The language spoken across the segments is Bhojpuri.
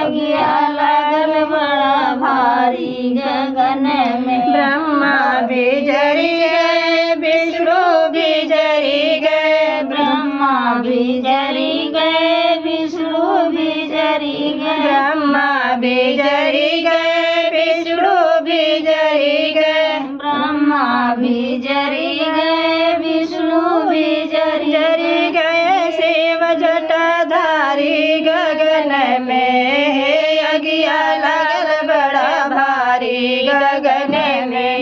अगिया लगल बड़ा भारी गगन में। ब्रह्मा भी जरी गए, विष्णु भी जरी गए, ब्रह्मा भी जरी गए, विष्णु भी जरी गए। ब्रह्मा भी जरी गए, विष्णु भी जरी गए, ब्रह्मा भी जरी गए, विष्णु भी जरी गए। शिव जटाधारी गगन में, अगिया लगल बड़ा भारी गगन में।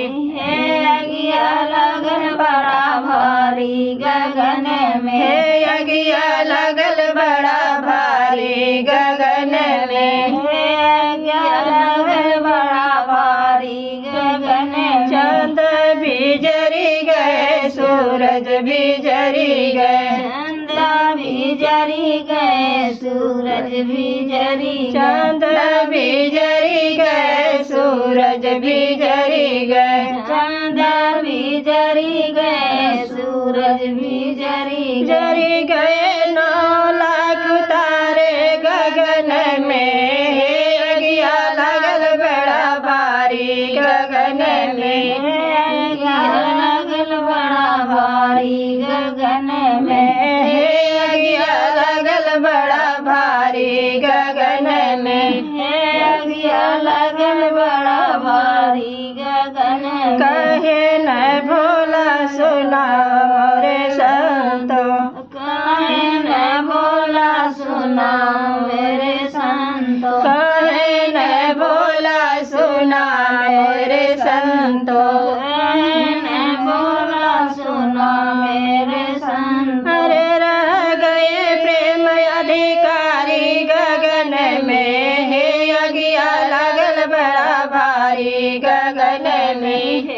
अगिया लगल बड़ा भारी गगन में। अगिया लगल बड़ा भारी गगन में। अगिया लगल बड़ा भारी गगन में। चांद भी जरी गए, सूरज भी जरी गए, चंदा भी जरी गए, सूरज भी जरी गए। चांद भी जरी गए, सूरज भी जरी गए, चंदा भी जरी गए, सूरज भी जरी गए। 9 लाख तारे गगन में, अगिया लगल बड़ा भारी गगन में। अगिया लगल बड़ा भारी गगन में। अगिया लगल बड़ा भारी गगन में। अगिया लगल बड़ा भारी गगन में। कहे न भोला सुना मोरे संतो, कहे न भोला सुना मेरे संतो। कहे न भोला सुना मेरे संतो, कहे न भोला सुना मेरे संतो। अरे रह गए प्रेम अधिकारी गगन में, हे अगिया लगल बड़ा भारी गगन में।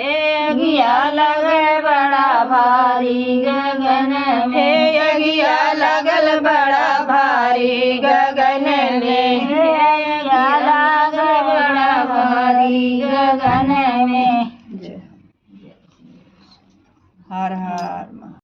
अगिया लगल बड़ा भारी गगन में। हे अगिया लगल बड़ा भारी गगन में। अगिया लगल बड़ा भारी गगन में। हर हर